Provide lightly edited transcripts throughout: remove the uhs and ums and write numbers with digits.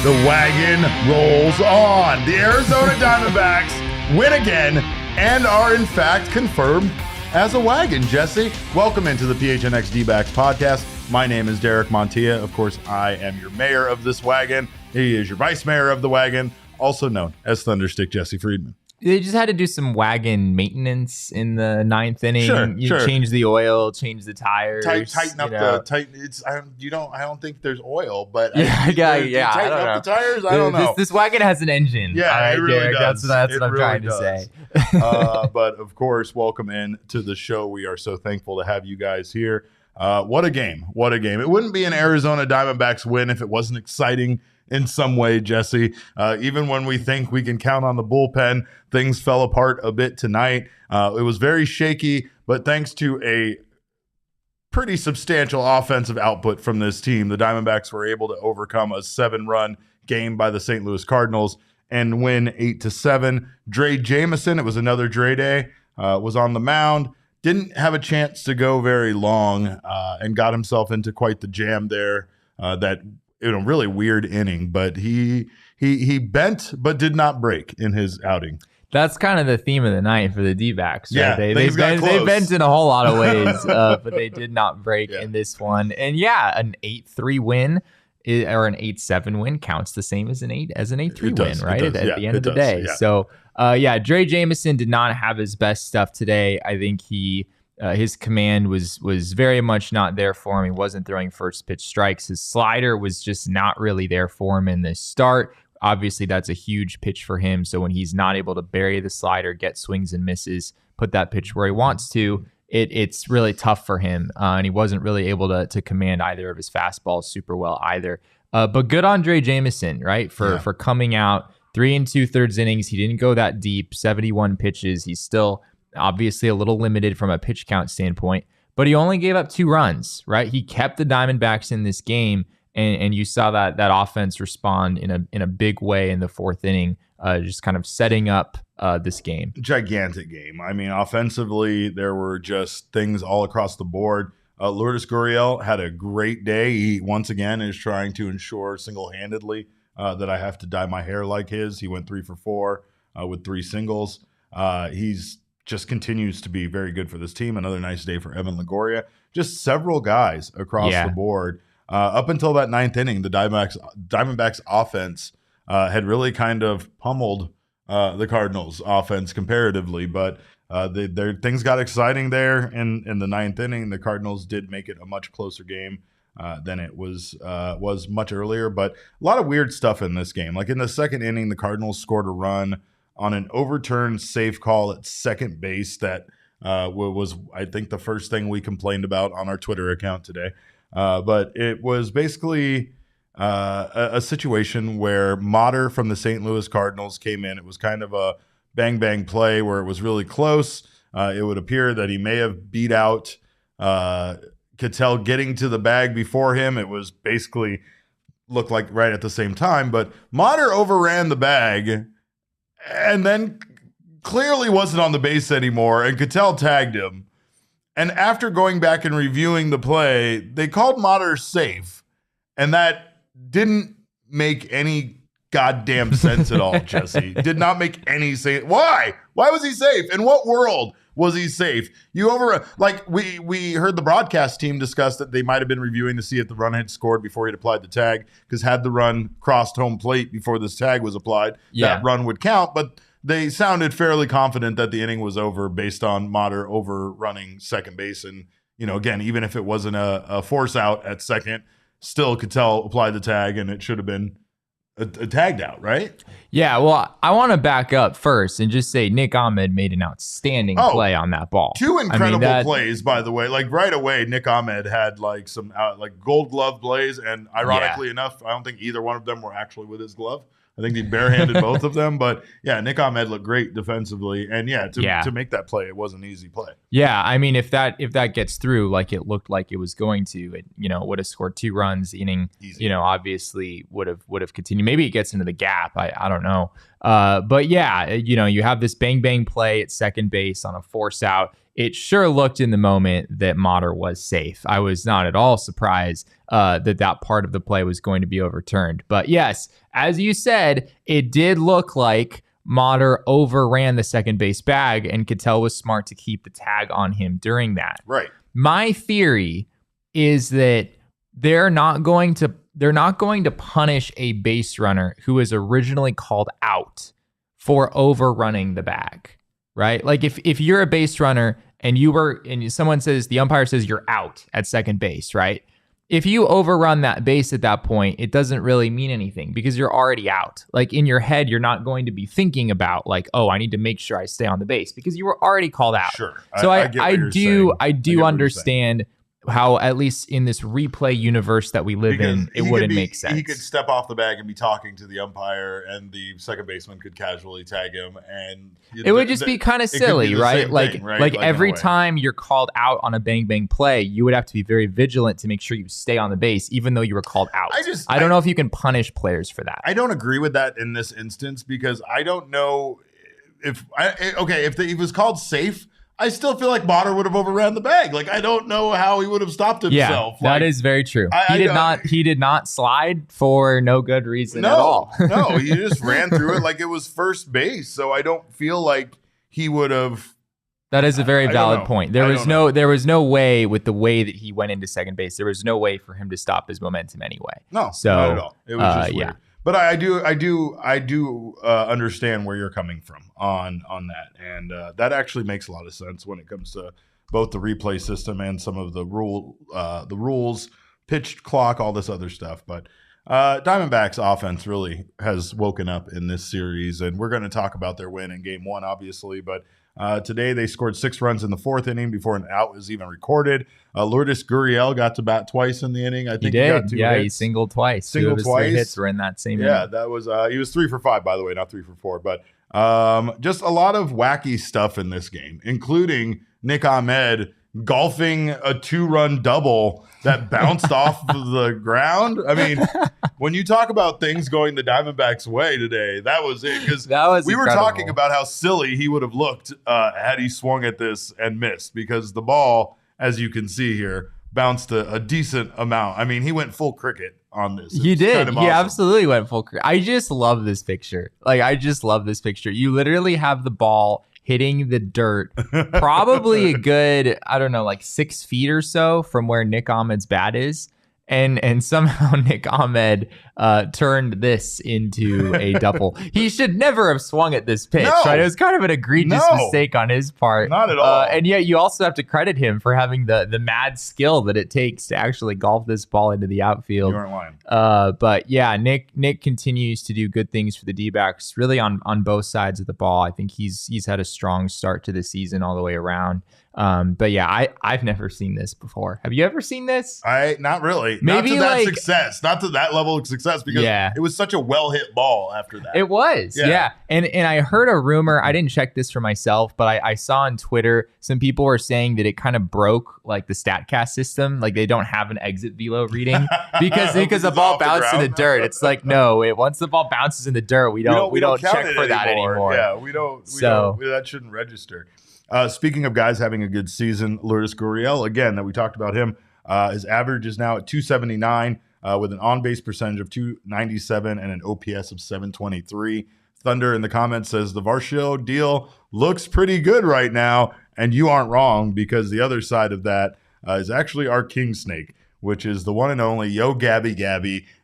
The wagon rolls on. The Arizona Diamondbacks win again and are in fact confirmed as a wagon, Jesse. Welcome into the PHNX D-Backs podcast. My name is Derek Montilla. Of course, I am your mayor of this wagon. He is your vice mayor of the wagon, also known as Thunderstick Jesse Friedman. They just had to do some wagon maintenance in the ninth inning. Sure. Change the oil, change the tires, tighten up the tight. I don't think there's oil, but tighten up the tires. I don't know. This wagon has an engine. Yeah, it really does. That's what I'm trying to say. But of course, welcome in to the show. We are so thankful to have you guys here. What a game! What a game! It wouldn't be an Arizona Diamondbacks win if it wasn't exciting in some way, Jesse. Even when we think we can count on the bullpen, things fell apart a bit tonight. It was very shaky, but thanks to a pretty substantial offensive output from this team, the Diamondbacks were able to overcome a 7-run game by the St. Louis Cardinals and win 8-7. Drey Jameson, it was another Drey day, was on the mound. Didn't have a chance to go very long and got himself into quite the jam there. Really weird inning, but he bent but did not break in his outing. That's kind of the theme of the night for the D-backs. Right? Yeah, they bent in a whole lot of ways, but they did not break in this one. And an 8-3 win or an 8-7 win counts the same as an 8-3 win, right? At the end of the day. Yeah. So, Drey Jameson did not have his best stuff today. I think his command was very much not there for him. He wasn't throwing first pitch strikes. His slider was just not really there for him in this start. Obviously, that's a huge pitch for him. So when he's not able to bury the slider, get swings and misses, put that pitch where he wants to, it's really tough for him. And he wasn't really able to command either of his fastballs super well either. But good on Drey Jameson, right? For coming out 3 2/3 innings. He didn't go that deep, 71 pitches. He's still obviously a little limited from a pitch count standpoint, but he only gave up 2 runs, right? He kept the Diamondbacks in this game, and you saw that offense respond in a big way in the 4th inning, just kind of setting up this game. Gigantic game. I mean, offensively, there were just things all across the board. Lourdes Gurriel had a great day. He, once again, is trying to ensure single-handedly that I have to dye my hair like his. He went 3 for 4 with 3 singles. He's just continues to be very good for this team. Another nice day for Evan Longoria. Just several guys across the board. Up until that 9th inning, the Diamondbacks offense had really kind of pummeled the Cardinals offense comparatively, but things got exciting there in the 9th inning. The Cardinals did make it a much closer game than it was much earlier, but a lot of weird stuff in this game. Like in the 2nd inning, the Cardinals scored a run on an overturned safe call at second base that was, I think, the first thing we complained about on our Twitter account today. But it was basically a situation where Motter from the St. Louis Cardinals came in. It was kind of a bang-bang play where it was really close. It would appear that he may have beat out Ketel getting to the bag before him. It was basically looked like right at the same time, but Motter overran the bag and then clearly wasn't on the base anymore, and Ketel tagged him. And after going back and reviewing the play, they called Motter safe, and that didn't make any goddamn sense at all, Jesse. Did not make any sense. Why? Why was he safe? In what world was he safe? We heard the broadcast team discuss that they might have been reviewing to see if the run had scored before he'd applied the tag, because had the run crossed home plate before this tag was applied, that run would count. But they sounded fairly confident that the inning was over based on Motter overrunning second base. And, again, even if it wasn't a force out at second, still Ketel applied the tag, and it should have been a tagged out, right? Yeah, well, I want to back up first and just say Nick Ahmed made an outstanding play on that ball. 2 incredible plays, by the way. Like right away, Nick Ahmed had like some Gold Glove plays, and ironically enough, I don't think either one of them were actually with his glove. I think he barehanded both of them, but Nick Ahmed looked great defensively, and to make that play, it was an easy play. Yeah, I mean, if that gets through like it looked like it was going to, it would have scored 2 runs. The inning, obviously would have continued. Maybe it gets into the gap. I don't know. But you have this bang bang play at second base on a force out. it sure looked in the moment that Motter was safe. I was not at all surprised that part of the play was going to be overturned. But yes, as you said, it did look like Motter overran the second base bag, and Ketel was smart to keep the tag on him during that. Right. My theory is that they're not going to punish a base runner who was originally called out for overrunning the bag, right? Like if you're a base runner and someone says, the umpire says you're out at second base, right? If you overrun that base at that point, it doesn't really mean anything because you're already out. Like in your head, you're not going to be thinking about like, oh, I need to make sure I stay on the base because you were already called out. Sure. So I do understand how, at least in this replay universe that we live in, it wouldn't make sense. He could step off the bag and be talking to the umpire, and the second baseman could casually tag him, and it would just be kind of silly, right? Like every time you're called out on a bang bang play, you would have to be very vigilant to make sure you stay on the base, even though you were called out. I don't know if you can punish players for that. I don't agree with that in this instance because I don't know if he was called safe. I still feel like Motter would have overran the bag. Like, I don't know how he would have stopped himself. Yeah, that is very true. He did not slide for no good reason at all. No, he just ran through it like it was first base. So I don't feel like he would have. That is a very valid point. There was no way with the way that he went into second base. There was no way for him to stop his momentum anyway. No, not at all. It was just weird. Yeah. But I do understand where you're coming from on that, and that actually makes a lot of sense when it comes to both the replay system and some of the rules, pitch clock, all this other stuff. But Diamondbacks offense really has woken up in this series, and we're going to talk about their win in Game 1, obviously, but today they scored 6 runs in the 4th inning before an out was even recorded. Lourdes Gurriel got to bat twice in the inning. I think he got 2 hits. He singled twice. Singled twice. 3 hits were in that same inning. That was he was 3 for 5, by the way, not 3 for 4. But just a lot of wacky stuff in this game, including Nick Ahmed golfing a 2-run double that bounced off the ground. I mean, when you talk about things going the Diamondbacks' way today, that was it. Because we were talking about how silly he would have looked had he swung at this and missed, because the ball, as you can see here, bounced a decent amount. I mean, he went full cricket on this. He did. Kind of awesome. He absolutely went full cricket. I just love this picture. You literally have the ball hitting the dirt, probably a good, 6 feet or so from where Nick Ahmed's bat is. And somehow Nick Ahmed turned this into a double. He should never have swung at this pitch, right? It was kind of an egregious mistake on his part. Not at all. And yet you also have to credit him for having the mad skill that it takes to actually golf this ball into the outfield. You aren't lying. But yeah, Nick continues to do good things for the D-backs, really on both sides of the ball. I think he's had a strong start to the season all the way around. But yeah, I've never seen this before. Have you ever seen this? Not really. Maybe not to that success, not to that level of success, because it was such a well-hit ball after that. It was, yeah. And I heard a rumor. I didn't check this for myself, but I saw on Twitter some people were saying that it kind of broke like the StatCast system. Like they don't have an exit velo reading because the ball bounced in the dirt. It's like, no, once the ball bounces in the dirt, we don't check for that anymore. Yeah, we don't. That shouldn't register. Speaking of guys having a good season, Lourdes Gurriel, again, that we talked about him, his average is now at 279 with an on-base percentage of 297 and an OPS of 723. Thunder in the comments says the Varsho deal looks pretty good right now, and you aren't wrong, because the other side of that is actually our king snake, which is the one and only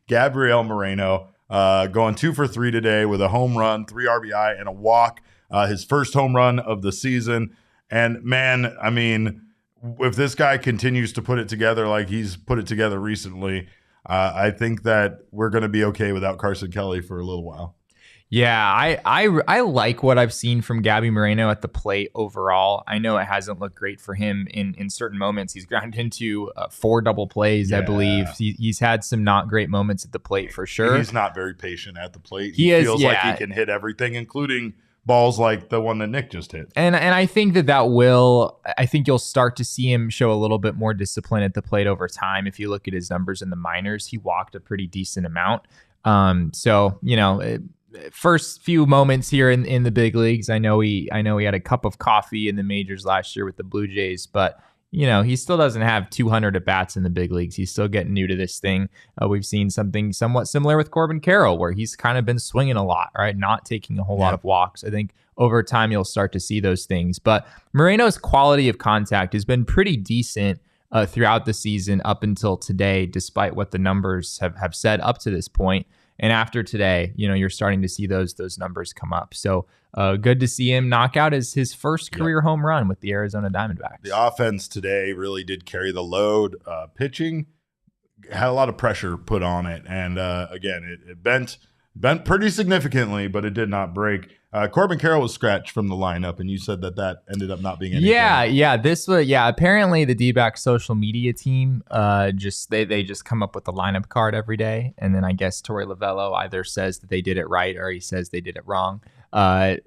Gabriel Moreno, going 2 for 3 today with a home run, 3 RBI, and a walk. His first home run of the season. And man, I mean, if this guy continues to put it together like he's put it together recently, I think that we're going to be okay without Carson Kelly for a little while. Yeah, I like what I've seen from Gabby Moreno at the plate overall. I know it hasn't looked great for him in certain moments. He's grounded into 4 double plays, I believe. He's had some not great moments at the plate for sure. He's not very patient at the plate. He feels like he can hit everything, including balls like the one that Nick just hit. And I think I think you'll start to see him show a little bit more discipline at the plate over time. If you look at his numbers in the minors, he walked a pretty decent amount. So, first few moments here in the big leagues. I know he had a cup of coffee in the majors last year with the Blue Jays, but he still doesn't have 200 at bats in the big leagues. He's still getting new to this thing. We've seen something somewhat similar with Corbin Carroll, where he's kind of been swinging a lot, right? Not taking a whole lot of walks. I think over time you'll start to see those things. But Moreno's quality of contact has been pretty decent throughout the season up until today, despite what the numbers have said up to this point. And after today, you're starting to see those numbers come up. So good to see him knock out his first career home run with the Arizona Diamondbacks. The offense today really did carry the load. Pitching had a lot of pressure put on it. And again, it bent pretty significantly, but it did not break. Corbin Carroll was scratched from the lineup, and you said that ended up not being anything. Apparently the D-backs social media team they just come up with the lineup card every day, and then I guess Torey Lovello either says that they did it right or he says they did it wrong.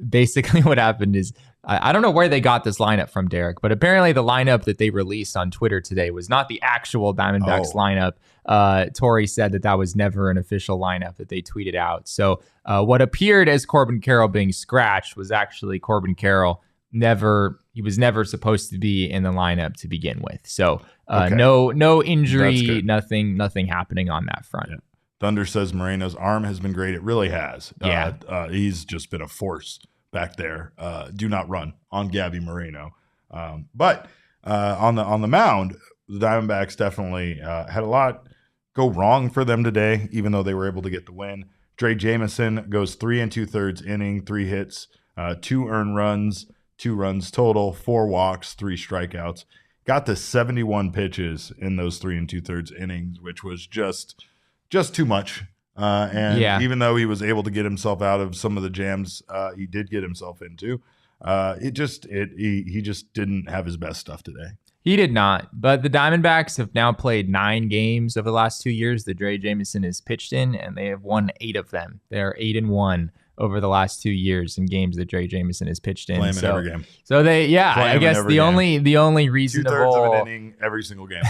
Basically what happened is I don't know where they got this lineup from, Derek, but apparently the lineup that they released on Twitter today was not the actual Diamondbacks lineup. Torey said that was never an official lineup that they tweeted out. So what appeared as Corbin Carroll being scratched was actually Corbin Carroll he was never supposed to be in the lineup to begin with. So no injury, nothing happening on that front. Yeah. Thunder says Moreno's arm has been great. It really has. Yeah. He's just been a force back there. Do not run on Gabby Moreno. But on the mound, the Diamondbacks definitely had a lot go wrong for them today, even though they were able to get the win. Drey Jameson goes 3 2/3 inning, 3 hits, 2 earned runs, 2 runs total, 4 walks, 3 strikeouts. Got to 71 pitches in those 3 2/3 innings, which was just too much. Even though he was able to get himself out of some of the jams he did get himself into, he just didn't have his best stuff today. He did not. But the Diamondbacks have now played 9 games over the last 2 years that Drey Jameson has pitched in, and they have won 8 of them. They're 8-1 over the last 2 years in games that Drey Jameson has pitched in. Play him in every game. So I guess the only reasonable 2/3 of an inning every single game.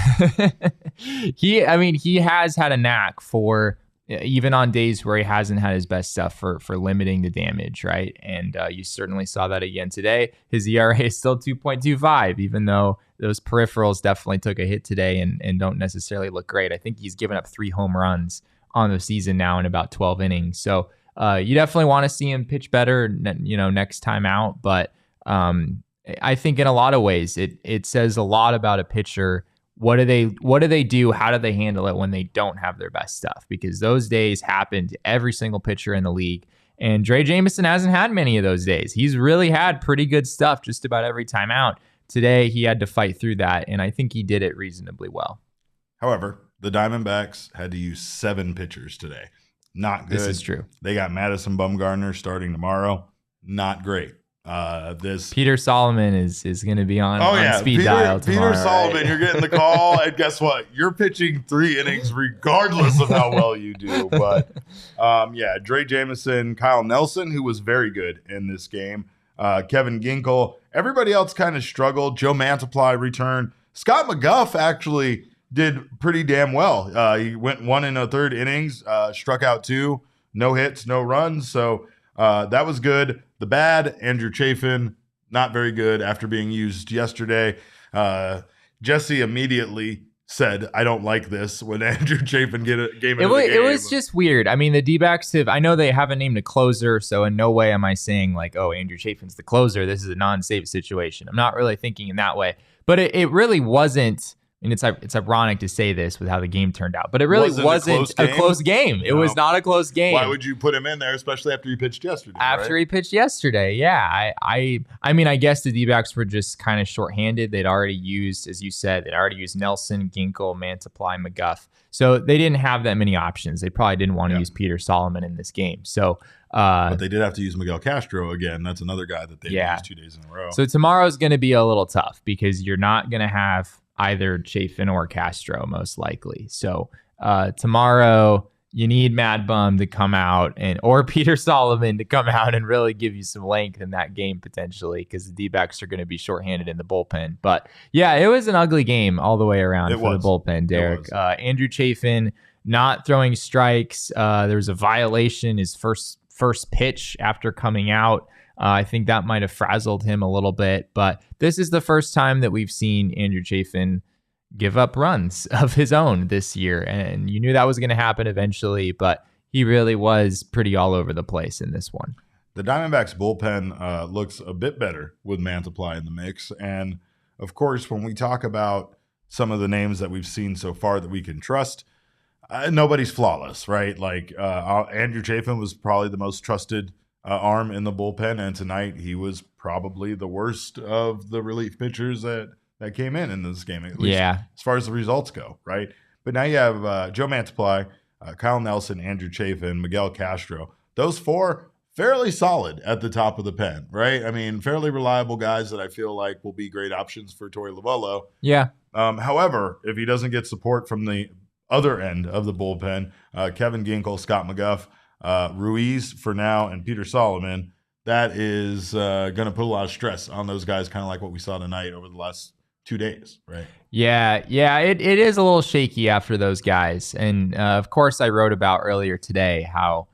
he has had a knack for, even on days where he hasn't had his best stuff, for limiting the damage, right? And you certainly saw that again today. His ERA is still 2.25, even though those peripherals definitely took a hit today and don't necessarily look great. I think he's given up 3 home runs on the season now in about 12 innings. So you definitely want to see him pitch better, next time out. But I think in a lot of ways, it says a lot about a pitcher. What do they do? How do they handle it when they don't have their best stuff? Because those days happen to every single pitcher in the league. And Drey Jameson hasn't had many of those days. He's really had pretty good stuff just about every time out. Today, he had to fight through that, and I think he did it reasonably well. However, the Diamondbacks had to use 7 pitchers today. Not good. This is true. They got Madison Bumgarner starting tomorrow. Not great. Peter Solomon is going to be on speed dial tomorrow. Peter Solomon, right? You're getting the call, and guess what? You're pitching 3 innings regardless of how well you do. But Drey Jameson, Kyle Nelson, who was very good in this game, Kevin Ginkel. Everybody else kind of struggled. Joe Mantiply returned. Scott McGough actually did pretty damn well. He went 1 1/3 innings, struck out 2, no hits, no runs. So that was good. The bad, Andrew Chafin, not very good after being used yesterday. Jesse immediately said, I don't like this, when Andrew Chafin gave it the game. It was just weird. I mean, the D-backs I know they haven't named a closer, so in no way am I saying like, oh, Andrew Chafin's the closer. This is a non-save situation. I'm not really thinking in that way. But it really wasn't. And it's ironic to say this with how the game turned out, but it really wasn't a close game. No. It was not a close game. Why would you put him in there, especially after he pitched yesterday? He pitched yesterday, yeah. I mean, I guess the D-backs were just kind of shorthanded. They'd already used, as you said, Nelson, Ginkel, Mantiply, McGough. So they didn't have that many options. They probably didn't want to use Peter Solomon in this game. So, but they did have to use Miguel Castro again. That's another guy that they used 2 days in a row. So tomorrow's going to be a little tough because you're not going to have either Chafin or Castro, most likely. So tomorrow you need Mad Bum to come out or Peter Solomon to come out and really give you some length in that game potentially, because the D-backs are going to be shorthanded in the bullpen. But yeah, it was an ugly game all the way around the bullpen, Derek. Andrew Chafin not throwing strikes. There was a violation his first first pitch after coming out. I think that might have frazzled him a little bit, but this is the first time that we've seen Andrew Chafin give up runs of his own this year. And you knew that was going to happen eventually, but he really was pretty all over the place in this one. The Diamondbacks bullpen looks a bit better with Mantiply in the mix. And of course, when we talk about some of the names that we've seen so far that we can trust, nobody's flawless, right? Like Andrew Chafin was probably the most trusted arm in the bullpen, and tonight he was probably the worst of the relief pitchers that came in this game, at least as far as the results go, right? But now you have Joe Mantiply, Kyle Nelson, Andrew Chafin, Miguel Castro. Those four fairly solid at the top of the pen, right? I mean, fairly reliable guys that I feel like will be great options for Torey Lovullo. Yeah. However, if he doesn't get support from the other end of the bullpen, Kevin Ginkel, Scott McGough, Ruiz for now, and Peter Solomon, that is going to put a lot of stress on those guys, kind of like what we saw tonight over the last 2 days, right? Yeah, it is a little shaky after those guys. And of course, I wrote about earlier today how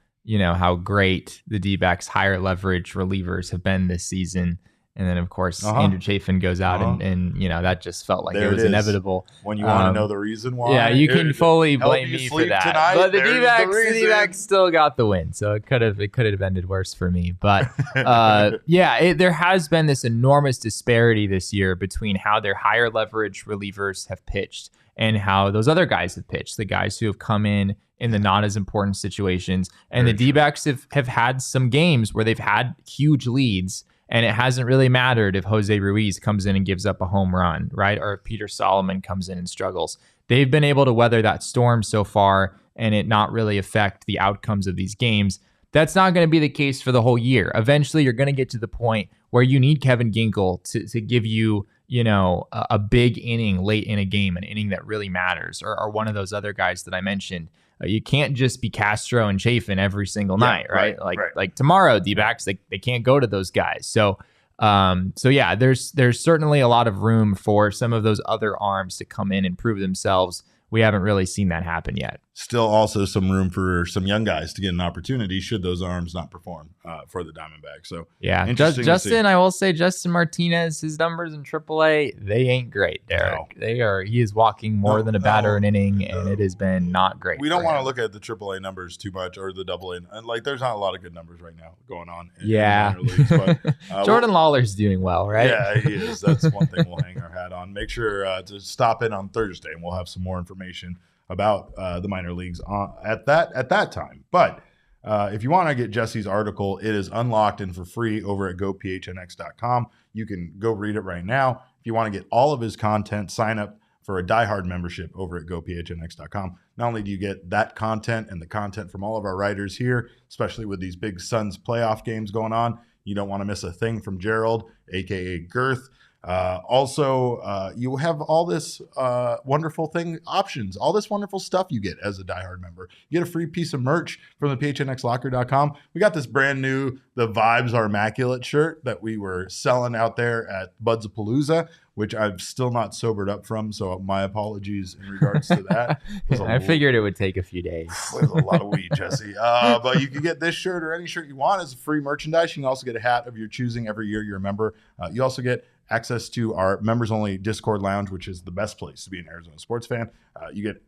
great the D-backs higher leverage relievers have been this season. And then, of course, Andrew Chafin goes out and that just felt like it was inevitable. When you want to know the reason why. Yeah, you can fully blame me for that. Tonight, but the D-backs still got the win. So it could have ended worse for me. But there has been this enormous disparity this year between how their higher leverage relievers have pitched and how those other guys have pitched, the guys who have come in the not as important situations. And the D-backs have had some games where they've had huge leads, and it hasn't really mattered if Jose Ruiz comes in and gives up a home run, right? Or if Peter Solomon comes in and struggles. They've been able to weather that storm so far and it not really affect the outcomes of these games. That's not going to be the case for the whole year. Eventually, you're going to get to the point where you need Kevin Ginkel to give you, a big inning late in a game, an inning that really matters, or one of those other guys that I mentioned. You can't just be Castro and Chafin every single night, right? Like tomorrow, D-backs, they can't go to those guys. So there's certainly a lot of room for some of those other arms to come in and prove themselves. We haven't really seen that happen yet. Still also some room for some young guys to get an opportunity should those arms not perform for the Diamondbacks. So yeah, Justin, I will say Justin Martinez, his numbers in AAA, they ain't great, Derek. No. He is walking more than a batter an inning, and it has been not great. We don't want to look at the AAA numbers too much or the AA. And there's not a lot of good numbers right now going on. In minor leagues, but, Jordan Lawler's doing well, right? Yeah, he is. That's one thing we'll hang our hat on. Make sure to stop in on Thursday, and we'll have some more information about the minor leagues at that time. But if you want to get Jesse's article, it is unlocked and for free over at gophnx.com. You can go read it right now. If you want to get all of his content, sign up for a diehard membership over at gophnx.com. Not only do you get that content and the content from all of our writers here, especially with these big Suns playoff games going on, you don't want to miss a thing from Gerald, aka Girth. Also, you have all this wonderful options, all this wonderful stuff you get as a diehard member. You get a free piece of merch from the PHNXlocker.com. We got this brand new The Vibes Are Immaculate shirt that we were selling out there at Budsapalooza, which I've still not sobered up from, so my apologies in regards to that. I figured it would take a few days. It was a lot of weed, Jesse. But you can get this shirt or any shirt you want as free merchandise. You can also get a hat of your choosing every year you're a member. You also get access to our members-only Discord lounge, which is the best place to be an Arizona sports fan. You get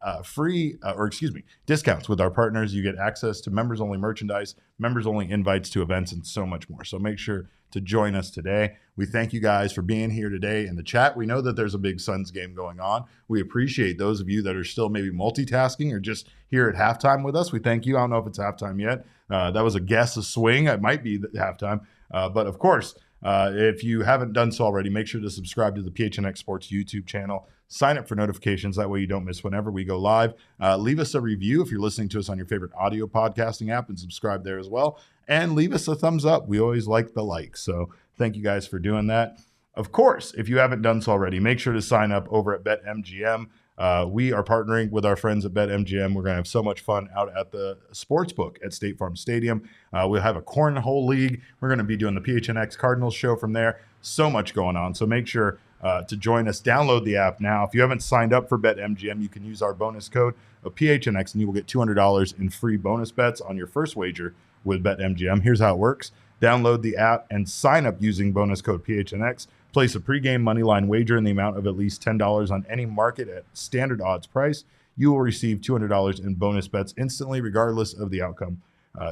discounts with our partners. You get access to members-only merchandise, members-only invites to events, and so much more. So make sure to join us today. We thank you guys for being here today in the chat. We know that there's a big Suns game going on. We appreciate those of you that are still maybe multitasking or just here at halftime with us. We thank you. I don't know if it's halftime yet. That was a guess, a swing. It might be halftime. But of course, if you haven't done so already, make sure to subscribe to the PHNX Sports YouTube channel. Sign up for notifications. That way you don't miss whenever we go live. Leave us a review if you're listening to us on your favorite audio podcasting app, and subscribe there as well. And leave us a thumbs up. We always like the likes. So thank you guys for doing that. Of course, if you haven't done so already, make sure to sign up over at BetMGM. We are partnering with our friends at BetMGM. We're going to have so much fun out at the Sportsbook at State Farm Stadium. We'll have a cornhole league. We're going to be doing the PHNX Cardinals show from there. So much going on. So make sure to join us. Download the app now. If you haven't signed up for BetMGM, you can use our bonus code of PHNX, and you will get $200 in free bonus bets on your first wager with BetMGM. Here's how it works. Download the app and sign up using bonus code PHNX. Place a pregame moneyline wager in the amount of at least $10 on any market at standard odds price. You will receive $200 in bonus bets instantly, regardless of the outcome.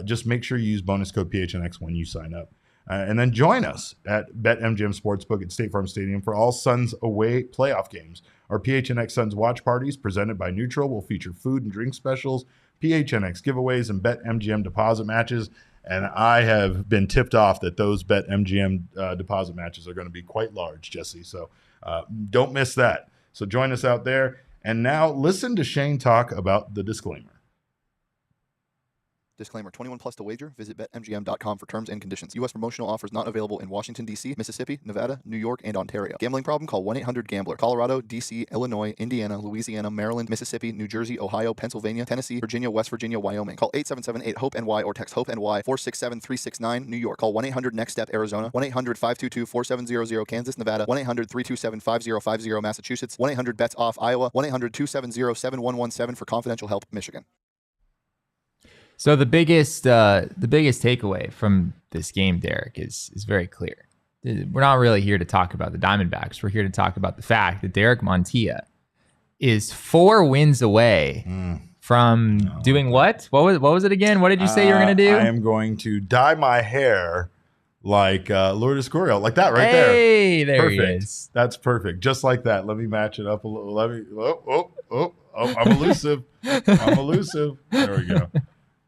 Just make sure you use bonus code PHNX when you sign up. And then join us at BetMGM Sportsbook at State Farm Stadium for all Suns away playoff games. Our PHNX Suns watch parties presented by Neutral will feature food and drink specials, PHNX giveaways, and BetMGM deposit matches. And I have been tipped off that those BetMGM deposit matches are going to be quite large, Jesse. So don't miss that. So join us out there. And now listen to Shane talk about the disclaimer. Disclaimer, 21 plus to wager. Visit BetMGM.com for terms and conditions. U.S. promotional offers not available in Washington, D.C., Mississippi, Nevada, New York, and Ontario. Gambling problem? Call 1-800-GAMBLER. Colorado, D.C., Illinois, Indiana, Louisiana, Maryland, Mississippi, New Jersey, Ohio, Pennsylvania, Tennessee, Virginia, West Virginia, Wyoming. Call 877-8-HOPE-NY or text HOPE-NY 467-369, New York. Call 1-800-NEXT-STEP, Arizona. 1-800-522-4700, Kansas, Nevada. 1-800-327-5050, Massachusetts. 1-800-BETS-OFF, Iowa. 1-800-270-7117 for confidential help, Michigan. So the biggest takeaway from this game, Derek, is very clear. We're not really here to talk about the Diamondbacks. We're here to talk about the fact that Derek Montilla is 4 wins away from doing what? What was it again? What did you say you were going to do? I am going to dye my hair like Lourdes Gurriel, like that right there. Hey, there perfect. He is. That's perfect. Just like that. Let me match it up a little. I'm elusive. I'm elusive. There we go.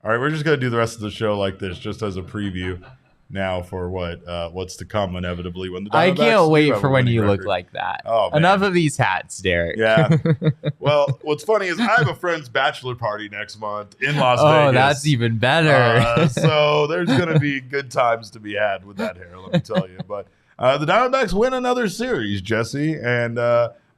All right, we're just going to do the rest of the show like this, just as a preview now for what's to come inevitably when the Diamondbacks I can't wait for when you look like that. Oh, man. Enough of these hats, Derek. Yeah. Well, what's funny is I have a friend's bachelor party next month in Las Vegas. Oh, that's even better. So there's going to be good times to be had with that hair, let me tell you. But the Diamondbacks win another series, Jesse, and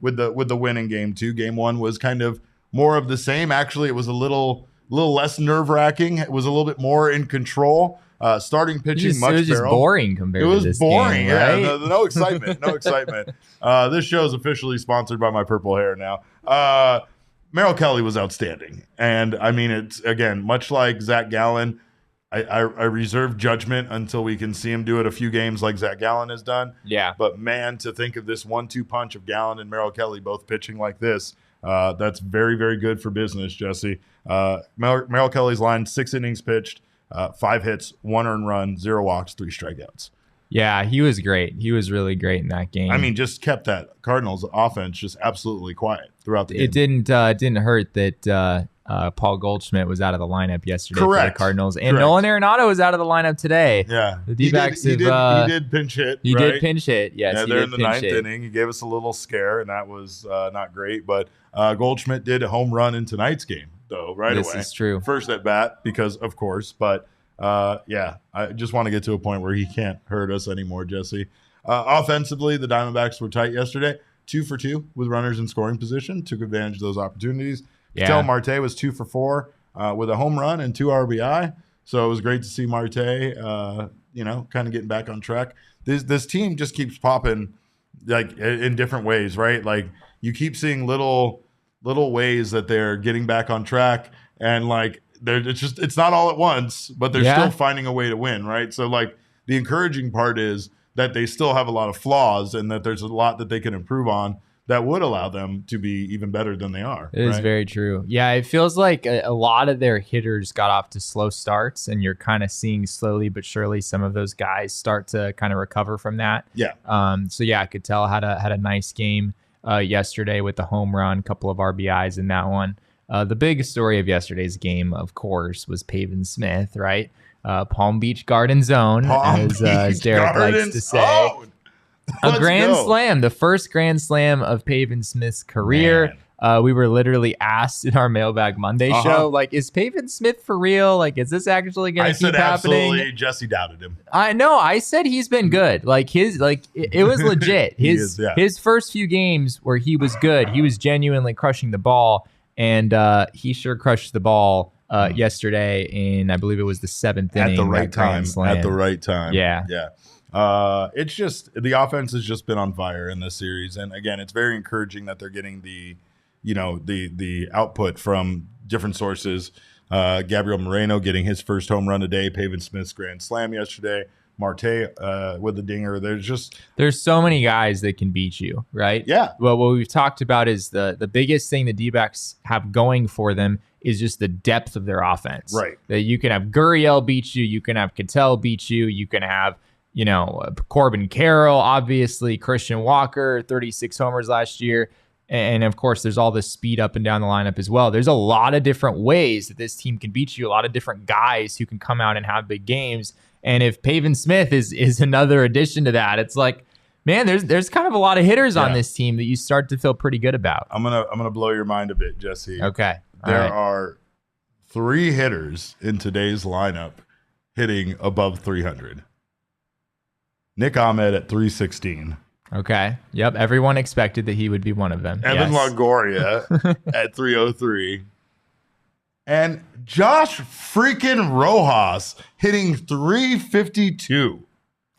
with the winning game 2. Game 1 was kind of more of the same. Actually, it was a little less nerve-wracking. It was a little bit more in control. Starting pitching, it was just boring compared to this boring, game, right? Yeah, no excitement, no excitement. This show is officially sponsored by my purple hair now. Merrill Kelly was outstanding. And, I mean, it's, again, much like Zach Gallen, I reserve judgment until we can see him do it a few games like Zach Gallen has done. Yeah. But, man, to think of this 1-2 punch of Gallen and Merrill Kelly both pitching like this, that's very, very good for business, Jesse. Merrill Kelly's line, 6 innings pitched, 5 hits, 1 earned run, 0 walks, 3 strikeouts. Yeah, he was great. He was really great in that game. I mean, just kept that Cardinals offense just absolutely quiet throughout the game. It didn't hurt that Paul Goldschmidt was out of the lineup yesterday for the Cardinals, and Nolan Arenado was out of the lineup today. Yeah, the D-backs he did pinch hit. He did pinch hit. Yes, yeah, they're in the 9th inning. He gave us a little scare, and that was not great. But Goldschmidt did a home run in tonight's game, though, right away. This is true. First at bat, because of course. But yeah, I just want to get to a point where he can't hurt us anymore, Jesse. Offensively, the Diamondbacks were tight yesterday. 2 for 2 with runners in scoring position. Took advantage of those opportunities. Yeah. Ketel Marte was 2 for 4 with a home run and 2 RBI. So it was great to see Marte, kind of getting back on track. This team just keeps popping like in different ways, right? Like you keep seeing little ways that they're getting back on track, and like it's not all at once, but they're still finding a way to win, right? So like the encouraging part is that they still have a lot of flaws and that there's a lot that they can improve on that would allow them to be even better than they are. It is very true. Yeah, it feels like a lot of their hitters got off to slow starts, and you're kind of seeing slowly but surely some of those guys start to kind of recover from that. Yeah. So yeah, I could tell had a nice game yesterday with the home run, couple of RBIs in that one. The big story of yesterday's game, of course, was Pavin Smith, right? Palm Beach Garden Zone, as Derek likes to say. A grand slam, the first grand slam of Pavin Smith's career. We were literally asked in our Mailbag Monday show, like, is Pavin Smith for real? Like, is this actually going to keep happening? Absolutely. Jesse doubted him. I know. I said he's been good. Like it was legit. His first few games where he was good, he was genuinely crushing the ball, and he sure crushed the ball yesterday in, I believe it was the 7th inning. At the right time. Slam. At the right time. Yeah. Yeah. It's just the offense has just been on fire in this series, and again, it's very encouraging that they're getting the output from different sources. Gabriel Moreno getting his first home run today. Pavin Smith's grand slam yesterday. Marte with the dinger. There's so many guys that can beat you, right? Yeah. Well, what we've talked about is the biggest thing the D-backs have going for them is just the depth of their offense. Right. That you can have Gurriel beat you, you can have Cattell beat you, you can have Corbin Carroll, obviously Christian Walker, 36 homers last year. And of course, there's all this speed up and down the lineup as well. There's a lot of different ways that this team can beat you, a lot of different guys who can come out and have big games. And if Pavin Smith is another addition to that, it's like, man, there's kind of a lot of hitters on this team that you start to feel pretty good about. I'm gonna blow your mind a bit, Jesse. Okay. There are 3 hitters in today's lineup hitting above 300. Nick Ahmed at 316. Okay. Yep. Everyone expected that he would be one of them. Evan Longoria at 303. And Josh freaking Rojas hitting 352.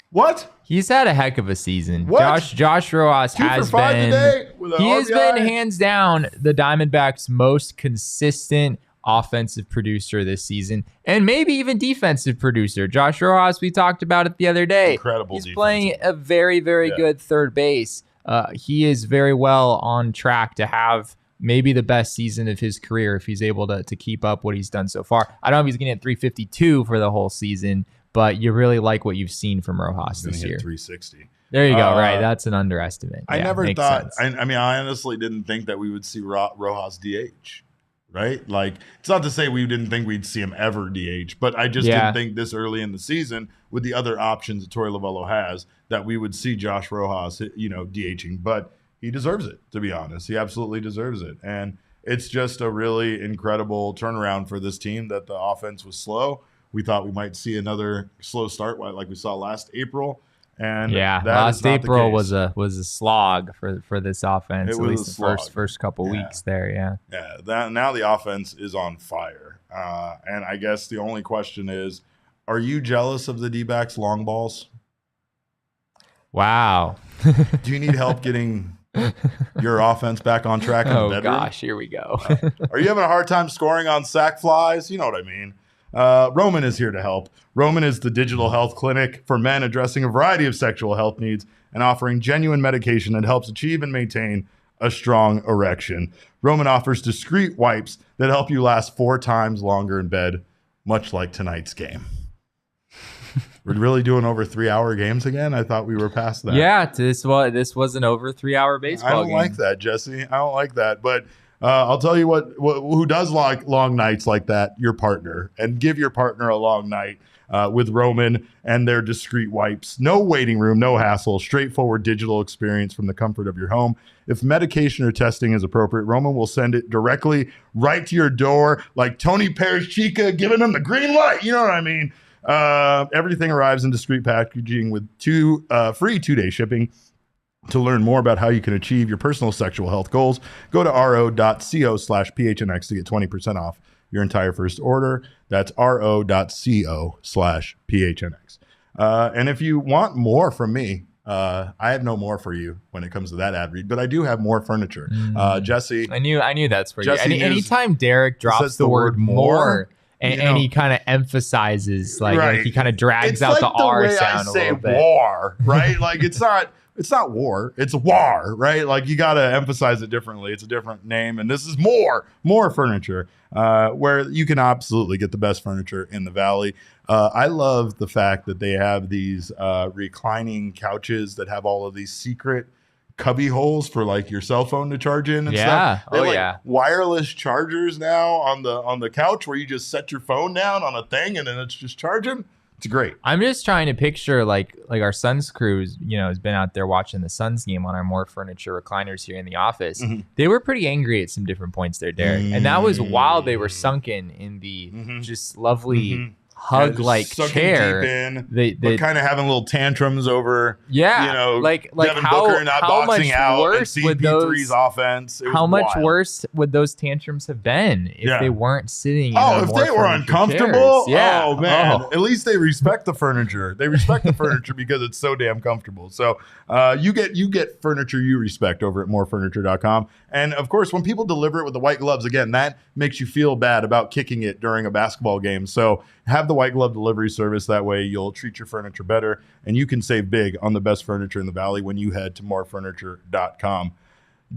What? He's had a heck of a season. What? Josh Rojas has been. He has been hands down the Diamondbacks' most consistent offensive producer this season, and maybe even defensive producer. Josh Rojas, we talked about it the other day. Incredible. He's playing a very, very good third base. He is very well on track to have maybe the best season of his career if he's able to keep up what he's done so far. I don't know if he's going to hit 352 for the whole season, but you really like what you've seen from Rojas this year. 360. There you go. Right. That's an underestimate. I never thought, I honestly didn't think that we would see Rojas DH. Right? Like, it's not to say we didn't think we'd see him ever DH, but I just didn't think this early in the season with the other options that Torey Lovullo has that we would see Josh Rojas, DHing. But he deserves it, to be honest. He absolutely deserves it. And it's just a really incredible turnaround for this team that the offense was slow. We thought we might see another slow start like we saw last April. And last April was a slog for this offense. It at was least the first couple weeks there. Now the offense is on fire, and I guess the only question is, are you jealous of the D-backs long balls? Wow. Do you need help getting your offense back on track in the bedroom? Oh gosh, here we go. Are you having a hard time scoring on sack flies? You know what I mean. Roman is here to help. Roman is the digital health clinic for men addressing a variety of sexual health needs and offering genuine medication that helps achieve and maintain a strong erection. Roman offers discreet wipes that help you last 4 times longer in bed, much like tonight's game. We're really doing over 3-hour games again? I thought we were past that. Yeah, this was an over 3-hour baseball game. I don't like that, Jesse. I don't like that. But I'll tell you what who does like long nights like that? Your partner. And give your partner a long night with Roman and their discreet wipes. No waiting room, no hassle, straightforward digital experience from the comfort of your home. If medication or testing is appropriate, Roman will send it directly right to your door, like Tony Perez Chica giving them the green light. You know what I mean? Everything arrives in discreet packaging with free 2-day shipping. To learn more about how you can achieve your personal sexual health goals, go to ro.co/PHNX to get 20% off your entire first order. That's ro.co/PHNX. And if you want more from me, I have no more for you when it comes to that ad read, but I do have more furniture. Jesse. I knew that's for you. Anytime Derek drops the word more, and he kind of emphasizes, like he kind of drags out the R sound a little bit. War, right? Like it's not war, it's war, right? Like you got to emphasize it differently. It's a different name, and this is more furniture, where you can absolutely get the best furniture in the Valley. I love the fact that they have these reclining couches that have all of these secret cubby holes for like your cell phone to charge in and stuff. They have wireless chargers now on the couch where you just set your phone down on a thing and then it's just charging. It's great. I'm just trying to picture like our Suns crew, has been out there watching the Suns game on our more furniture recliners here in the office. Mm-hmm. They were pretty angry at some different points there, Derek. And that was while they were sunken in the just lovely hug like chair. Deep in, but kind of having little tantrums over, like Devin Booker not boxing out and CP3's offense. How much worse would those tantrums have been if they weren't sitting? If they were uncomfortable, chairs? oh man, at least they respect the furniture. They respect the furniture because it's so damn comfortable. So you get furniture you respect over at morefurniture.com. And of course, when people deliver it with the white gloves, again, that makes you feel bad about kicking it during a basketball game. So have the white glove delivery service. That way you'll treat your furniture better, and you can save big on the best furniture in the valley when you head to morefurniture.com.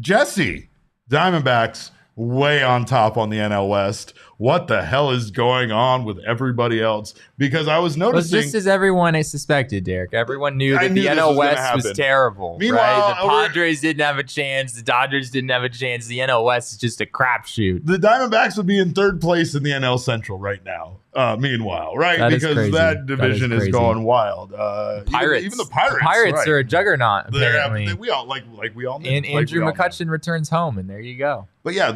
Jesse, Diamondbacks way on top on the NL West. What the hell is going on with everybody else? Because I was noticing... Well, just as everyone suspected, Derek. Everyone knew that the NL West was terrible. Meanwhile, right? The Padres didn't have a chance. The Dodgers didn't have a chance. The NL West is just a crapshoot. The Diamondbacks would be in third place in the NL Central right now. Meanwhile, right? That because that division is going wild. Pirates. Even the Pirates. The Pirates are a juggernaut, apparently. We all knew. And Andrew McCutchen returns home, and there you go. But yeah,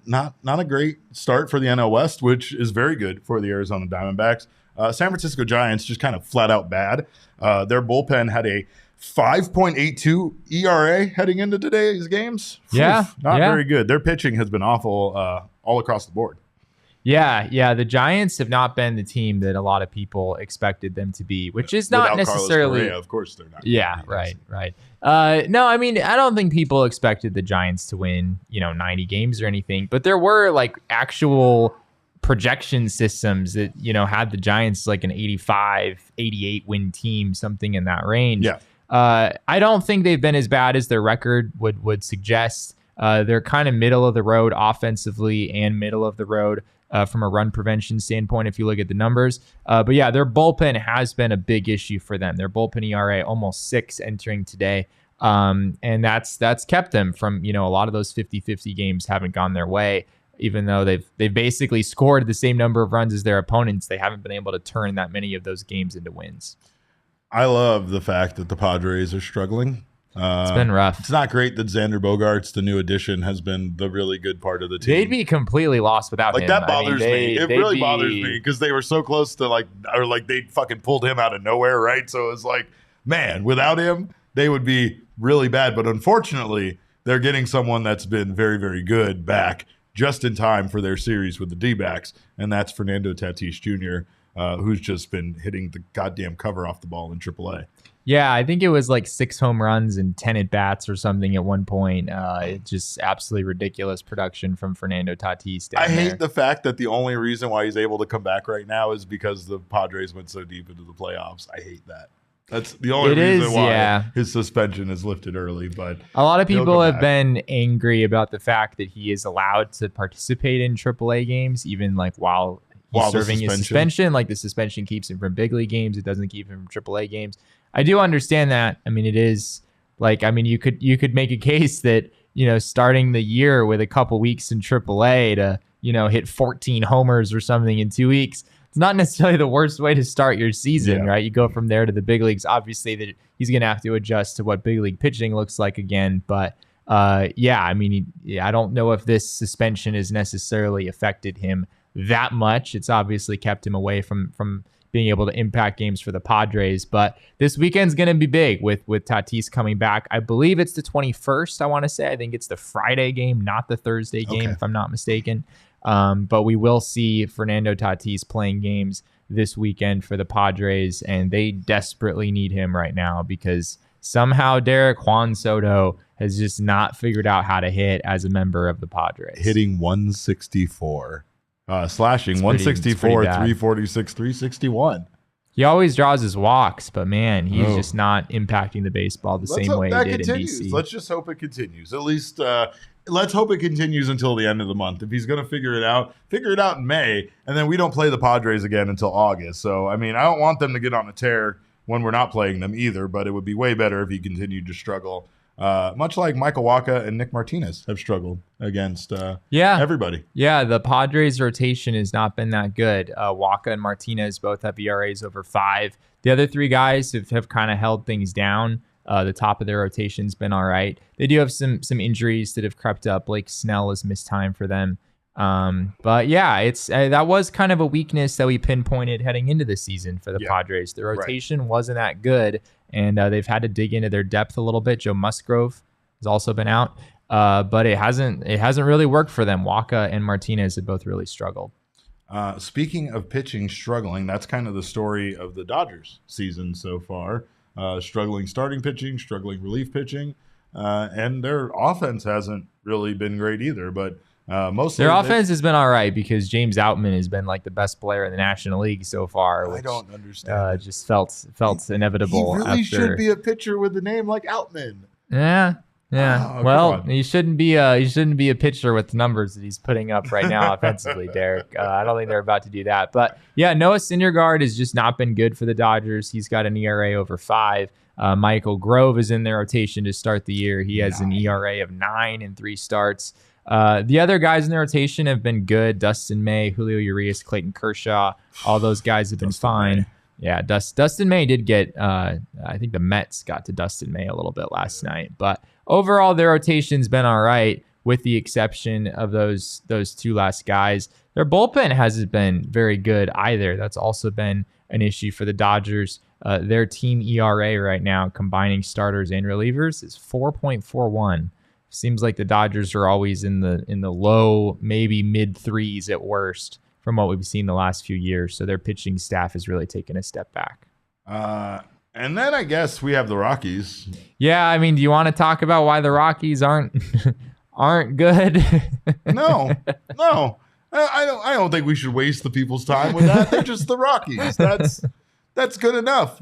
not a great start for the NL West, which is very good for the Arizona Diamondbacks. San Francisco Giants just kind of flat out bad. Their bullpen had a 5.82 ERA heading into today's games. Not very good. Their pitching has been awful all across the board. Yeah. The Giants have not been the team that a lot of people expected them to be, which is not necessarily. Of course, they're not. Yeah, right. No, I mean, I don't think people expected the Giants to win, 90 games or anything, but there were like actual projection systems that, had the Giants like an 85, 88 win team, something in that range. Yeah. I don't think they've been as bad as their record would suggest. They're kind of middle of the road offensively and middle of the road from a run prevention standpoint, if you look at the numbers. But yeah, their bullpen has been a big issue for them. Their bullpen ERA almost 6 entering today. And that's kept them from, a lot of those 50-50 games haven't gone their way. Even though they've basically scored the same number of runs as their opponents, they haven't been able to turn that many of those games into wins. I love the fact that the Padres are struggling. It's been rough. It's not great that Xander Bogaerts, the new addition, has been the really good part of the team. They'd be completely lost without him. That bothers me. It really bothers me because they were so close to they fucking pulled him out of nowhere, right? So it's like, man, without him, they would be really bad. But unfortunately, they're getting someone that's been very, very good back just in time for their series with the D-backs, and that's Fernando Tatis Jr., who's just been hitting the goddamn cover off the ball in AAA. Yeah, I think it was like 6 home runs and 10 at-bats or something at one point. It's just absolutely ridiculous production from Fernando Tatis down there. I hate the fact that the only reason why he's able to come back right now is because the Padres went so deep into the playoffs. I hate that. That's the only reason why his suspension is lifted early. But a lot of people have been angry about the fact that he is allowed to participate in AAA games, even like while serving his suspension. Like the suspension keeps him from big league games. It doesn't keep him from AAA games. I do understand that. I mean, it is like, I mean, you could make a case that, starting the year with a couple weeks in AAA to, hit 14 homers or something in 2 weeks. It's not necessarily the worst way to start your season, right? You go from there to the big leagues. Obviously, that he's going to have to adjust to what big league pitching looks like again. But I mean, I don't know if this suspension has necessarily affected him that much. It's obviously kept him away from being able to impact games for the Padres. But this weekend's going to be big with Tatis coming back. I believe it's the 21st, I want to say. I think it's the Friday game, not the Thursday game, if I'm not mistaken. But we will see Fernando Tatis playing games this weekend for the Padres, and they desperately need him right now because somehow Juan Soto has just not figured out how to hit as a member of the Padres. Hitting 164. Slashing 164, 346, 361. He always draws his walks, but man, he's just not impacting the baseball the same way he did in DC. Let's just hope it continues. At least let's hope it continues until the end of the month. If he's going to figure it out in May, and then we don't play the Padres again until August. So, I mean, I don't want them to get on a tear when we're not playing them either, but it would be way better if he continued to struggle. Much like Michael Wacha and Nick Martinez have struggled against everybody. Yeah, the Padres rotation has not been that good. Wacha and Martinez both have ERAs over 5. The other 3 guys have kind of held things down. The top of their rotation's been all right. They do have some injuries that have crept up. Blake Snell has missed time for them. But yeah, it's that was kind of a weakness that we pinpointed heading into the season for the Padres. The rotation wasn't that good, and they've had to dig into their depth a little bit. Joe Musgrove has also been out, but it hasn't really worked for them. Waka and Martinez have both really struggled. Speaking of pitching struggling, that's kind of the story of the Dodgers season so far. Struggling starting pitching, struggling relief pitching, and their offense hasn't really been great either, but mostly their offense has been all right because James Outman has been like the best player in the National League so far. Which, I don't understand. Just felt inevitable. He really should be a pitcher with a name like Outman. Yeah. Well, he shouldn't be a pitcher with the numbers that he's putting up right now offensively, Derek. I don't think they're about to do that. But yeah, Noah Syndergaard has just not been good for the Dodgers. He's got an ERA over 5. Michael Grove is in their rotation to start the year. He has an ERA of 9 in 3 starts. The other guys in the rotation have been good. Dustin May, Julio Urias, Clayton Kershaw, all those guys have been fine. May. Yeah, Dustin May did get, I think the Mets got to Dustin May a little bit last night. But overall, their rotation's been all right, with the exception of those 2 last guys. Their bullpen hasn't been very good either. That's also been an issue for the Dodgers. Their team ERA right now, combining starters and relievers, is 4.41. Seems like the Dodgers are always in the low, maybe mid 3s at worst from what we've seen the last few years. So their pitching staff has really taken a step back. And then I guess we have the Rockies. Yeah, I mean, do you want to talk about why the Rockies aren't good? No. I don't think we should waste the people's time with that. They're just the Rockies. That's good enough.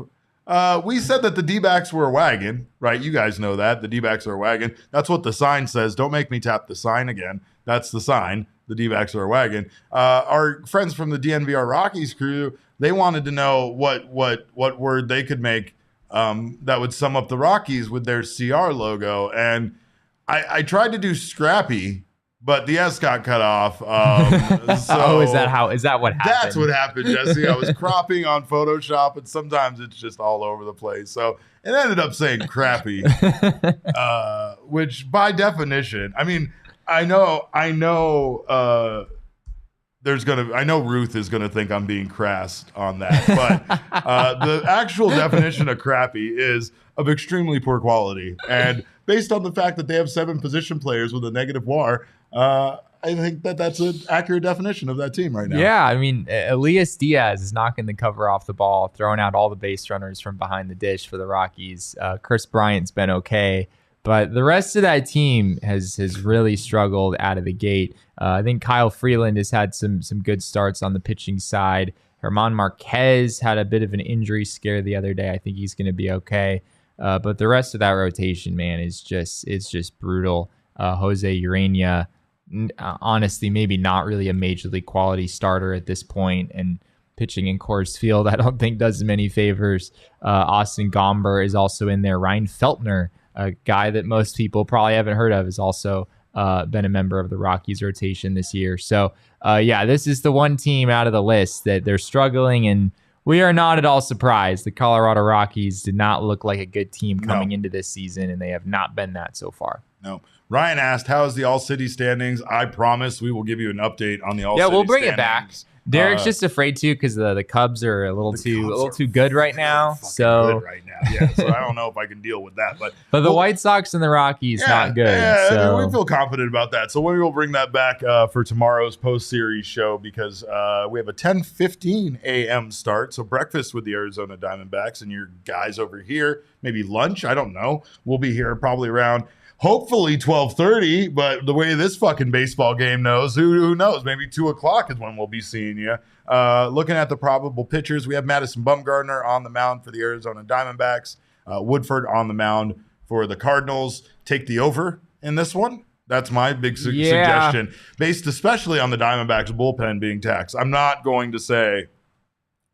We said that the D-backs were a wagon, right? You guys know that. The D-backs are a wagon. That's what the sign says. Don't make me tap the sign again. That's the sign. The D-backs are a wagon. Our friends from the DNVR Rockies crew, they wanted to know what word they could make that would sum up the Rockies with their CR logo. And I tried to do Scrappy, but the S got cut off. So is that what happened? That's what happened, Jesse. I was cropping on Photoshop, and sometimes it's just all over the place. So it ended up saying crappy, which by definition, I mean, I know Ruth is gonna think I'm being crass on that, but the actual definition of crappy is of extremely poor quality, and based on the fact that they have 7 position players with a negative WAR, I think that's an accurate definition of that team right now. Yeah, I mean, Elias Diaz is knocking the cover off the ball, throwing out all the base runners from behind the dish for the Rockies. Chris Bryant's been okay, but the rest of that team has really struggled out of the gate. I think Kyle Freeland has had some good starts on the pitching side. Herman Marquez had a bit of an injury scare the other day. I think he's going to be okay. But the rest of that rotation, man, is just brutal. Jose Urena, honestly, maybe not really a major league quality starter at this point, and pitching in Coors Field, I don't think does him any favors. Austin Gomber is also in there. Ryan Feltner, a guy that most people probably haven't heard of, has also been a member of the Rockies rotation this year. So, yeah, this is the one team out of the list that they're struggling, and we are not at all surprised. The Colorado Rockies did not look like a good team coming into this season, and they have not been that so far. No. Ryan asked, how is the All-City standings? I promise we will give you an update on the All-City standings. Yeah, we'll bring it back. Derek's just afraid to because the Cubs are a little too good right now. So I don't know if I can deal with that. But the White Sox and the Rockies not good. Yeah, so. We feel confident about that. So we will bring that back for tomorrow's post-series show because we have a 10:15 a.m. start. So breakfast with the Arizona Diamondbacks and your guys over here, maybe lunch. I don't know. We'll be here probably around. Hopefully 12:30, but the way this fucking baseball game knows, who knows? Maybe 2 o'clock is when we'll be seeing you. Looking at the probable pitchers, we have Madison Bumgarner on the mound for the Arizona Diamondbacks. Woodford on the mound for the Cardinals. Take the over in this one. That's my big suggestion, based especially on the Diamondbacks bullpen being taxed. I'm not going to say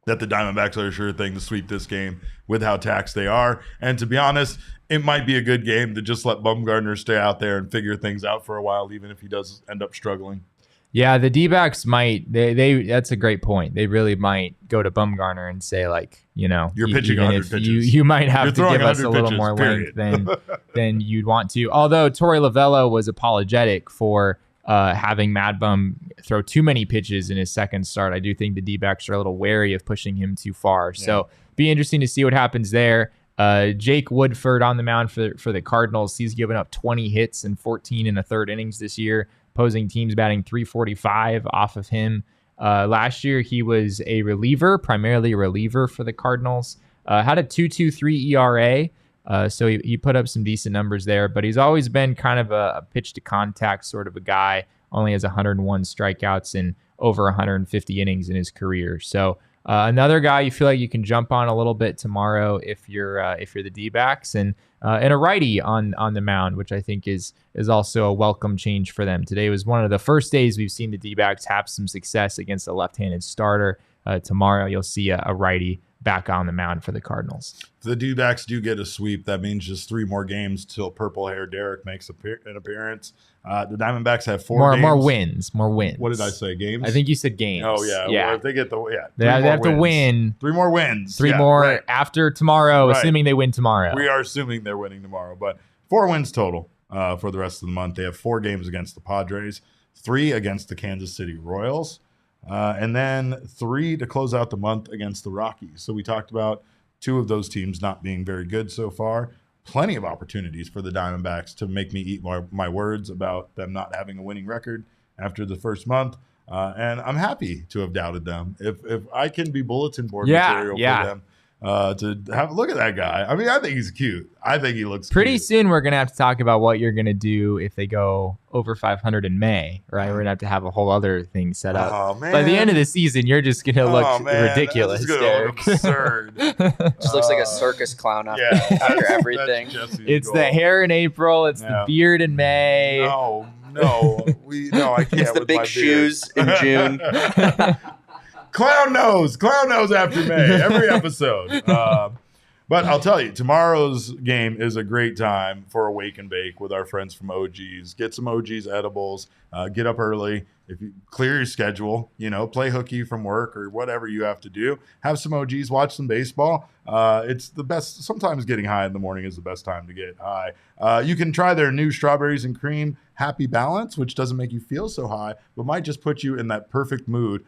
that the Diamondbacks are a sure thing to sweep this game with how taxed they are. And to be honest, it might be a good game to just let Bumgarner stay out there and figure things out for a while, even if he does end up struggling. Yeah, the D-backs might. They that's a great point. They really might go to Bumgarner and say, like, you're pitching 100 pitches. You might have to give us a little more length than you'd want to. Although Torey Lovullo was apologetic for having Mad Bum throw too many pitches in his second start. I do think the D-backs are a little wary of pushing him too far. Yeah. So be interesting to see what happens there. Jake Woodford on the mound for the Cardinals. He's given up 20 hits and 14 in the third innings this year. Opposing teams batting .345 off of him. Last year, he was a reliever, primarily a reliever for the Cardinals. Had a 2.23 ERA, so he put up some decent numbers there. But he's always been kind of a pitch to contact sort of a guy. Only has 101 strikeouts and over 150 innings in his career. So another guy you feel like you can jump on a little bit tomorrow if you're the D-backs, and a righty on the mound, which I think is also a welcome change for them. Today was one of the first days we've seen the D-backs have some success against a left-handed starter. Tomorrow you'll see a righty back on the mound for the Cardinals. If the D-backs do get a sweep, that means just 3 more games till Purple Hair Derek makes an appearance. The Diamondbacks have 4 games. More wins. What did I say? Games? I think you said games. Oh, yeah. Yeah. Well, if they get they have to win. 3 more wins. 3 more after tomorrow, assuming they win tomorrow. We are assuming they're winning tomorrow, but 4 wins total for the rest of the month. They have 4 games against the Padres, 3 against the Kansas City Royals, and then 3 to close out the month against the Rockies. So we talked about 2 of those teams not being very good so far. Plenty of opportunities for the Diamondbacks to make me eat my words about them not having a winning record after the first month. And I'm happy to have doubted them. If I can be bulletin board material for them, to have a look at that guy. I mean, I think he's cute. I think he looks pretty cute. Soon we're going to have to talk about what you're going to do if they go over 500 in May, right? We're going to have a whole other thing set up. Oh, man. By the end of the season, you're just going to look ridiculous. It's going to look absurd. Just looks like a circus clown after everything. It's the hair in April. It's the beard in May. No, I can't. It's the with big my shoes in June. Clown nose after May, every episode. But I'll tell you, tomorrow's game is a great time for a wake and bake with our friends from OGs. Get some OGs edibles, get up early. If you clear your schedule, play hooky from work or whatever you have to do, have some OGs, watch some baseball. It's the best. Sometimes getting high in the morning is the best time to get high. You can try their new strawberries and cream Happy Balance, which doesn't make you feel so high, but might just put you in that perfect mood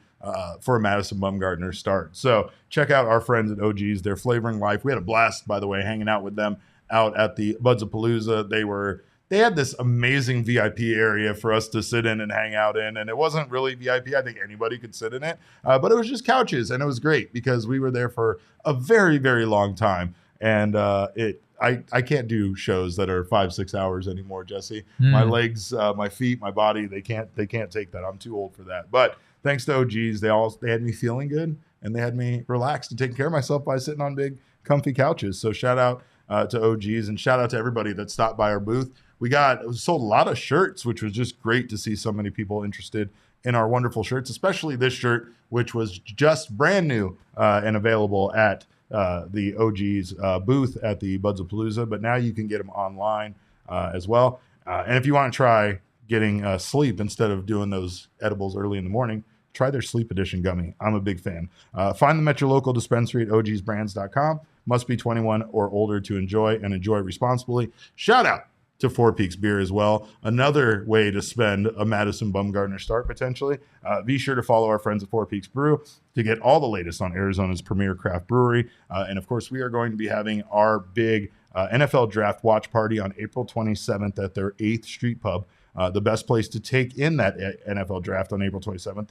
for a Madison Bumgarner start. So check out our friends at OGs. They're flavoring life. We had a blast, by the way, hanging out with them out at the Buds of Palooza. They had this amazing VIP area for us to sit in and hang out in. And it wasn't really VIP. I think anybody could sit in it. But it was just couches. And it was great because we were there for a very, very long time. And I can't do shows that are 5-6 hours anymore, Jesse. My legs, my feet, my body, they can't take that. I'm too old for that. But thanks to OGs, they had me feeling good and they had me relaxed and taking care of myself by sitting on big, comfy couches. So shout out to OGs and shout out to everybody that stopped by our booth. We sold a lot of shirts, which was just great to see so many people interested in our wonderful shirts, especially this shirt, which was just brand new and available at the OG's booth at the Buds of Palooza. But now you can get them online as well. And if you want to try getting sleep instead of doing those edibles early in the morning, try their Sleep Edition gummy. I'm a big fan. Find them at your local dispensary at ogsbrands.com. Must be 21 or older to enjoy, and enjoy responsibly. Shout out to Four Peaks Beer as well. Another way to spend a Madison Bumgarner start potentially. Be sure to follow our friends at Four Peaks Brew to get all the latest on Arizona's premier craft brewery. And of course, we are going to be having our big NFL draft watch party on April 27th at their 8th Street Pub. The best place to take in that NFL draft on April 27th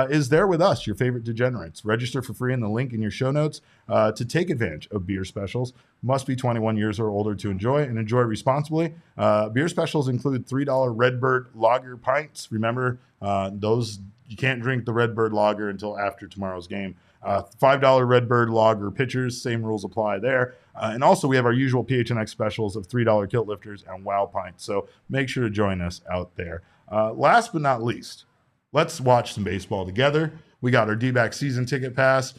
is there with us, your favorite degenerates. Register for free in the link in your show notes to take advantage of beer specials. Must be 21 years or older to enjoy, and enjoy responsibly. Beer specials include $3 Redbird Lager pints. Remember, those you can't drink the Redbird Lager until after tomorrow's game. $5 Redbird Lager pitchers, same rules apply there. And also we have our usual PHNX specials of $3 kilt lifters and wow pints. So make sure to join us out there. Last but not least, let's watch some baseball together. We got our D-back season ticket pass.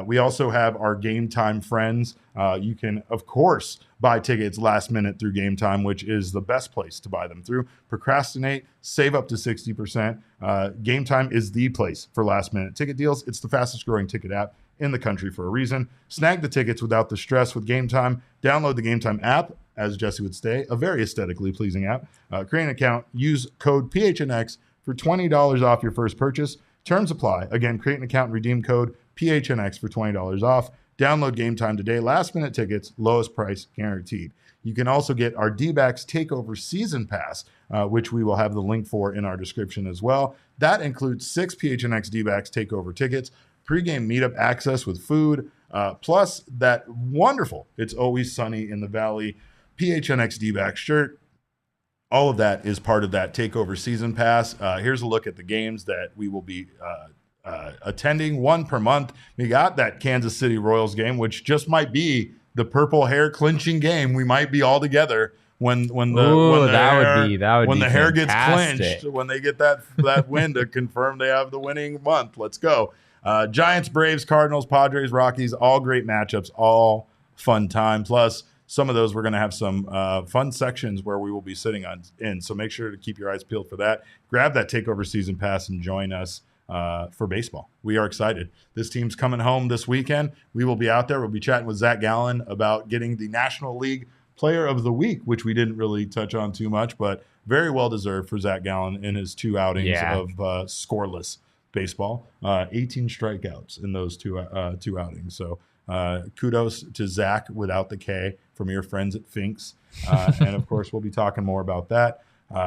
We also have our Game Time friends. You can, of course, buy tickets last minute through Game Time, which is the best place to buy them through. Procrastinate, save up to 60%. Game Time is the place for last minute ticket deals. It's the fastest growing ticket app in the country for a reason. Snag the tickets without the stress with Game Time. Download the Game Time app, as Jesse would say, a very aesthetically pleasing app. Create an account, use code PHNX for $20 off your first purchase. Terms apply. Again, create an account and redeem code PHNX for $20 off. Download Game Time today. Last minute tickets, lowest price guaranteed. You can also get our D-backs Takeover Season Pass, which we will have the link for in our description as well. That includes 6 PHNX D-backs Takeover tickets, pregame meetup access with food, plus that wonderful It's Always Sunny in the Valley PHNX D-back shirt. All of that is part of that Takeover Season Pass. Here's a look at the games that we will be attending, one per month. We got that Kansas City Royals game, which just might be the purple hair clinching game. We might be all together when the hair gets clinched, when they get that win to confirm they have the winning month. Let's go. Giants, Braves, Cardinals, Padres, Rockies, all great matchups, all fun time. Plus, some of those we're going to have some fun sections where we will be sitting in. So make sure to keep your eyes peeled for that. Grab that Takeover Season Pass and join us for baseball. We are excited. This team's coming home this weekend. We will be out there. We'll be chatting with Zach Gallen about getting the National League Player of the Week, which we didn't really touch on too much, but very well deserved for Zach Gallen in his 2 outings of scoreless baseball. 18 strikeouts in those two outings. So kudos to Zach without the K from your friends at Finks. And of course, we'll be talking more about that.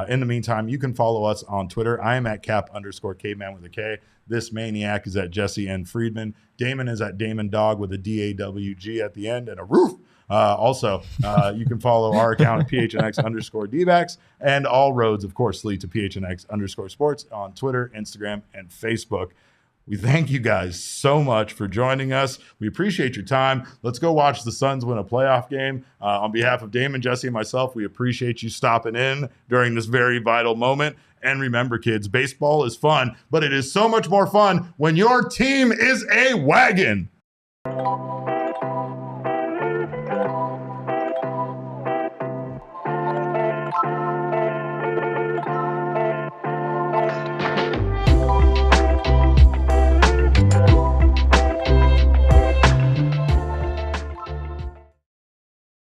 In the meantime, you can follow us on Twitter. I am at cap_caveman with a K. This maniac is at Jesse N. Friedman. Damon is at Damon Dog with a DAWG at the end and a roof. Also, you can follow our account at PHNX_DBacks, and all roads, of course, lead to PHNX_sports on Twitter, Instagram, and Facebook. We thank you guys so much for joining us. We appreciate your time. Let's go watch the Suns win a playoff game. On behalf of Damon, Jesse, and myself, we appreciate you stopping in during this very vital moment. And remember, kids, baseball is fun, but it is so much more fun when your team is a wagon.